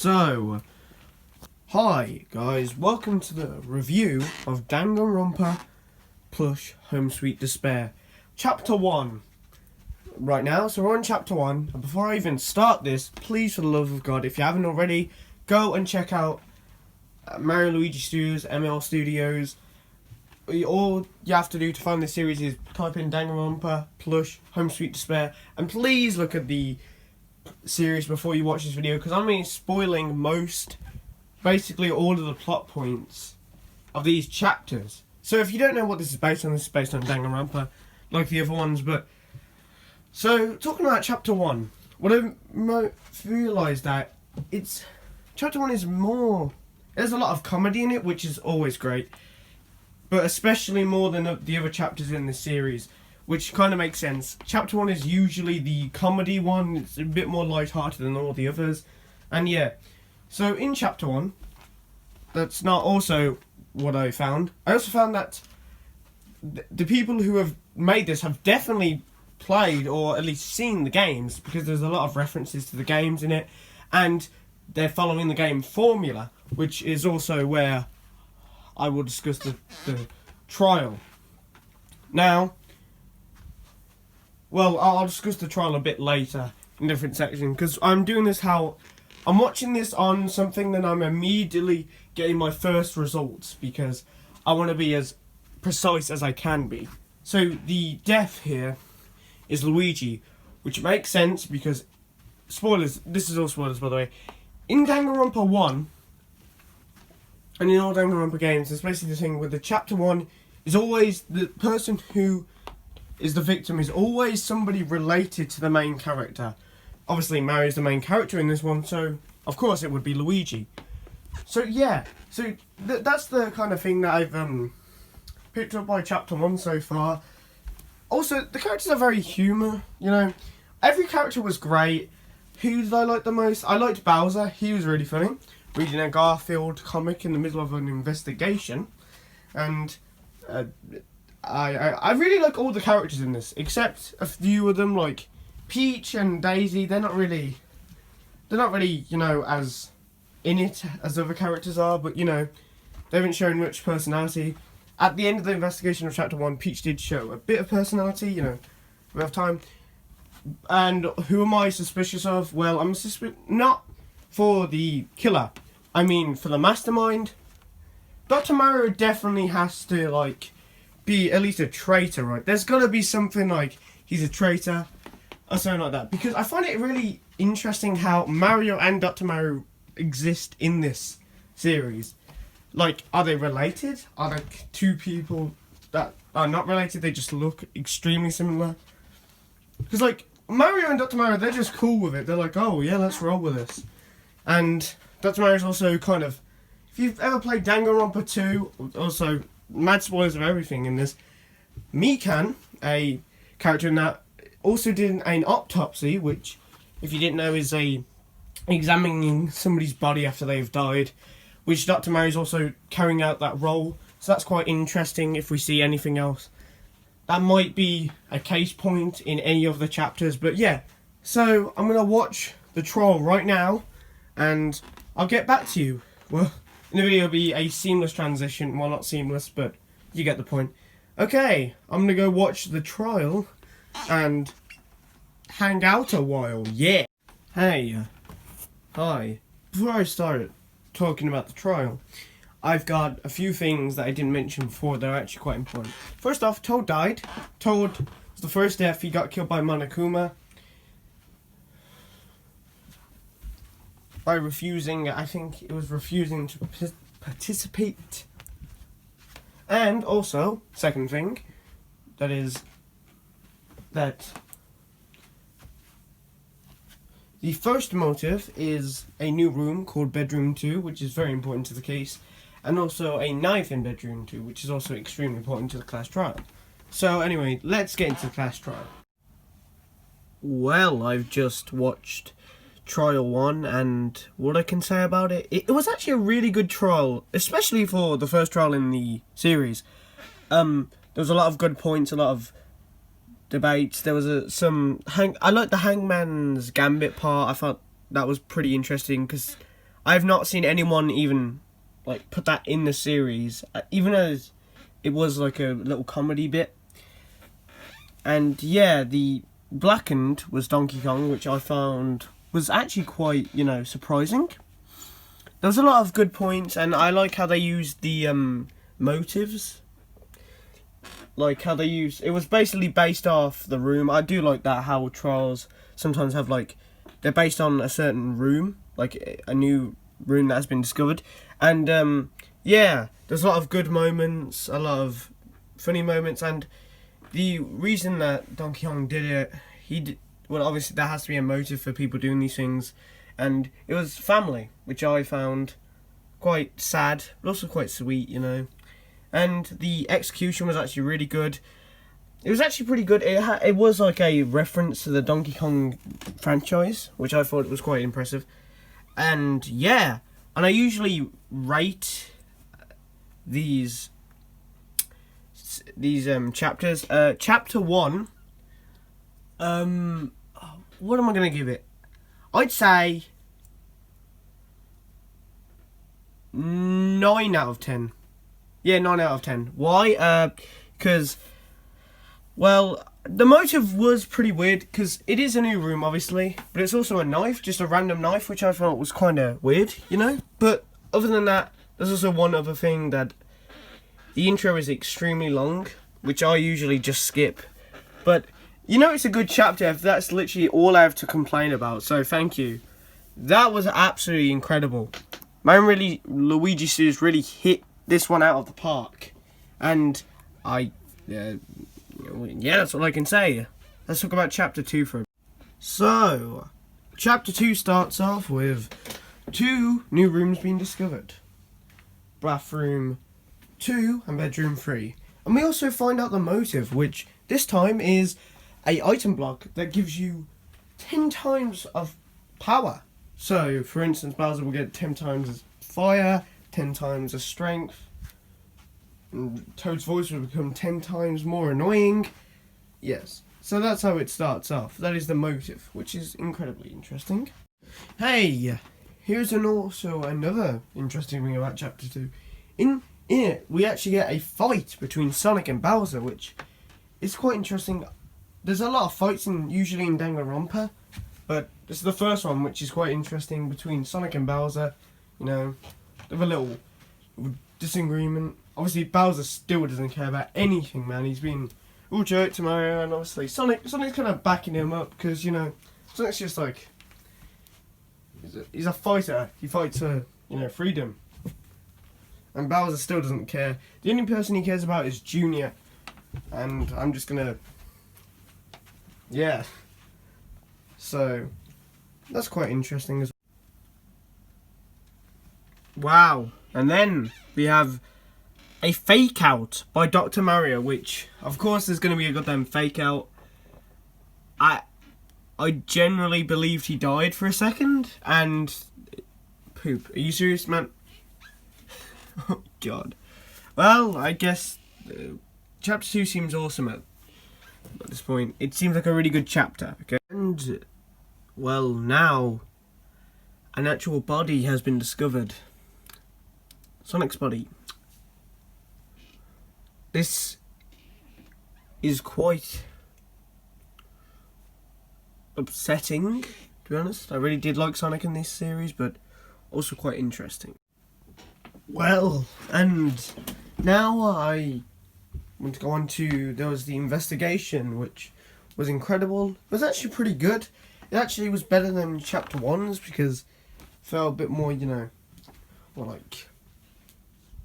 So, hi guys, welcome to the review of Danganronpa plush Home Sweet Despair, Chapter 1. Right now, so we're on Chapter 1, and before I even start this, please for the love of God, if you haven't already, go and check out Mario Luigi Studios, ML Studios. All you have to do to find this series is type in Danganronpa plush Home Sweet Despair, and please look at the series before you watch this video, because I'm spoiling basically all of the plot points of these chapters. So if you don't know what this is based on Danganronpa, like the other ones. But so talking about Chapter 1, what I realised that Chapter 1 is more. There's a lot of comedy in it, which is always great, but especially more than the other chapters in the series, which kind of makes sense. Chapter 1 is usually the comedy one. It's a bit more light-hearted than all the others. And yeah, so in Chapter 1, that's not also what I found. I also found that the people who have made this have definitely played or at least seen the games, because there's a lot of references to the games in it, and they're following the game formula, which is also where I will discuss the trial. Now, well, I'll discuss the trial a bit later in a different section, because I'm doing this how I'm watching this on something that I'm immediately getting my first results, because I want to be as precise as I can be. So the death here is Luigi, which makes sense because, spoilers, this is all spoilers by the way, in Danganronpa 1 and in all Danganronpa games, there's basically the thing with the Chapter 1 is always the person who is the victim is always somebody related to the main character. Obviously, Mario's the main character in this one, so of course it would be Luigi. So yeah, so that's the kind of thing that I've picked up by Chapter 1 so far. Also, the characters are very humour, you know. Every character was great. Who did I like the most? I liked Bowser. He was really funny. Reading a Garfield comic in the middle of an investigation. And I really like all the characters in this, except a few of them, like Peach and Daisy. They're not really, you know, as in it as other characters are, but you know, they haven't shown much personality. At the end of the investigation of Chapter 1, Peach did show a bit of personality, you know, we have time. And who am I suspicious of? Well, I'm not for the killer, I mean for the mastermind. Dr. Mario definitely has to, like, be at least a traitor, right? There's gotta be something like he's a traitor or something like that, because I find it really interesting how Mario and Dr. Mario exist in this series. Like, are they related? Are they two people that are not related? They just look extremely similar. Because, like, Mario and Dr. Mario, they're just cool with it. They're like, oh yeah, let's roll with this. And Dr. Mario's also kind of, if you've ever played Danganronpa 2, also mad spoilers of everything in this, Mikan, a character in that, also did an autopsy, which, if you didn't know, is examining somebody's body after they've died, which Dr. Mario's also carrying out that role. So that's quite interesting. If we see anything else, that might be a case point in any of the chapters. But yeah, so I'm going to watch the trial right now, and I'll get back to you. Well, in the video will be a seamless transition. Well, not seamless, but you get the point. Okay, I'm going to go watch the trial and hang out a while. Yeah. Hey. Hi. Before I start talking about the trial, I've got a few things that I didn't mention before that are actually quite important. First off, Toad died. Toad was the first death. He got killed by Monokuma by refusing, I think it was refusing to participate. And also, second thing, that is that the first motive is a new room called Bedroom 2, which is very important to the case, and also a knife in Bedroom 2, which is also extremely important to the class trial. So anyway, let's get into the class trial. Well, I've just watched Trial 1, and what I can say about it, it was actually a really good trial, especially for the first trial in the series. There was a lot of good points, a lot of debates. There was I liked the Hangman's Gambit part. I thought that was pretty interesting, because I've not seen anyone even like put that in the series, even as it was like a little comedy bit. And yeah, the blackened was Donkey Kong, which I found was actually quite, surprising. There was a lot of good points, and I like how they used the motives. Like how they used, it was basically based off the room. I do like that, how trials sometimes have they're based on a certain room, like a new room that has been discovered. And yeah, there's a lot of good moments, a lot of funny moments, and the reason that Donkey Kong did it, well, obviously there has to be a motive for people doing these things, and it was family, which I found quite sad, but also quite sweet, And the execution was actually really good. It was actually pretty good. It was like a reference to the Donkey Kong franchise, which I thought was quite impressive. And yeah, and I usually rate these chapters. Chapter 1, what am I going to give it? I'd say 9 out of 10. Yeah, 9 out of 10. Why? Because, well, the motive was pretty weird, because it is a new room, obviously, but it's also a knife, just a random knife, which I thought was kind of weird, But other than that, there's also one other thing, that the intro is extremely long, which I usually just skip. But, it's a good chapter if that's literally all I have to complain about, so thank you. That was absolutely incredible. Luigi Studios really hit this one out of the park. And that's all I can say. Let's talk about Chapter 2 for a bit. So, Chapter 2 starts off with 2 new rooms being discovered. Bathroom 2 and bedroom 3. And we also find out the motive, which this time is a item block that gives you 10 times of power. So, for instance, Bowser will get 10 times as fire, 10 times as strength. And Toad's voice will become 10 times more annoying. Yes, so that's how it starts off. That is the motive, which is incredibly interesting. Hey, here's also another interesting thing about Chapter 2. In it, we actually get a fight between Sonic and Bowser, which is quite interesting. There's a lot of fights usually in Danganronpa, but this is the first one, which is quite interesting, between Sonic and Bowser. They have a little disagreement. Obviously, Bowser still doesn't care about anything, man. He's been all jerk to Mario, and obviously Sonic's kind of backing him up, because, Sonic's just like, he's a fighter. He fights for, freedom. And Bowser still doesn't care. The only person he cares about is Junior. And I'm just gonna, yeah. So, that's quite interesting as well. Wow. And then we have a fake out by Dr. Mario, which, of course, there's going to be a goddamn fake out. I generally believed he died for a second, and poop. Are you serious, man? Oh, God. Well, I guess Chapter 2 seems awesome at this point. It seems like a really good chapter, okay? And, well, now an actual body has been discovered. Sonic's body. This is quite upsetting, to be honest. I really did like Sonic in this series, but also quite interesting. Well, and now I want to go on to, there was the investigation, which was incredible. It was actually pretty good. It actually was better than Chapter 1's, because it felt a bit more,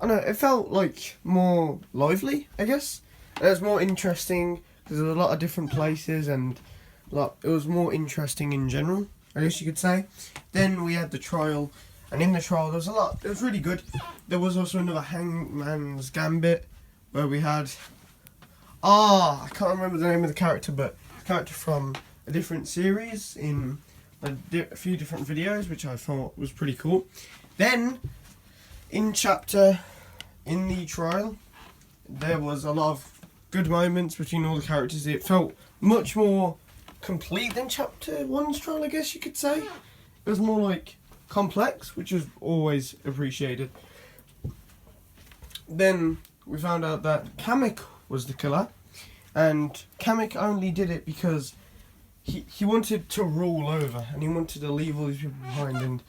it felt like more lively, I guess. It was more interesting, because there were a lot of different places, and it was more interesting in general, I guess you could say. Then we had the trial, and in the trial there was a lot. It was really good. There was also another Hangman's Gambit, where we had, I can't remember the name of the character, but a character from a different series in a few different videos, which I thought was pretty cool. Then, in the trial, there was a lot of good moments between all the characters. It felt much more complete than Chapter 1's trial, I guess you could say. It was more complex, which is always appreciated. Then we found out that Kamek was the killer, and Kamek only did it because he wanted to rule over, and he wanted to leave all these people behind and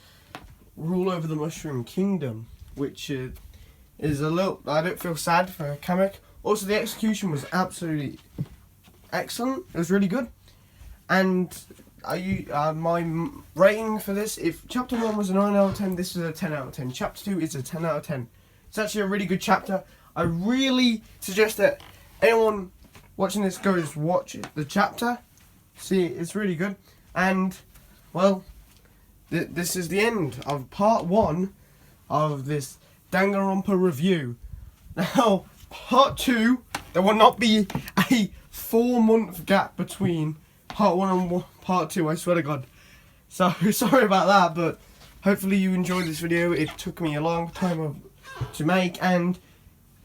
rule over the Mushroom Kingdom, which is a little. I don't feel sad for Kamek. Also, the execution was absolutely excellent. It was really good, and my rating for this: if Chapter 1 was a 9 out of 10, this is a 10 out of 10. Chapter 2 is a 10 out of 10. It's actually a really good chapter. I really suggest that anyone watching this goes watch the chapter. See, it's really good. And, well, this is the end of part 1 of this Danganronpa review. Now, part 2, there will not be a 4-month gap between part 1 and part 2, I swear to God. So, sorry about that, but hopefully you enjoyed this video. It took me a long time to make, and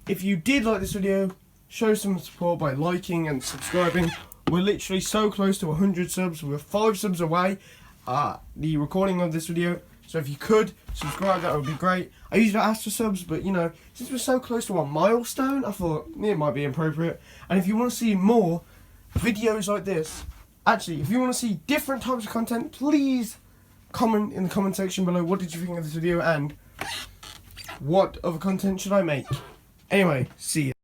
if you did like this video, show some support by liking and subscribing. We're literally so close to 100 subs. We're 5 subs away. The recording of this video. So if you could subscribe, that would be great. I usually ask for subs, but you know, since we're so close to our milestone, I thought it might be appropriate. And if you want to see more videos like this, actually, if you want to see different types of content, please comment in the comment section below. What did you think of this video, and what other content should I make? Anyway, see ya.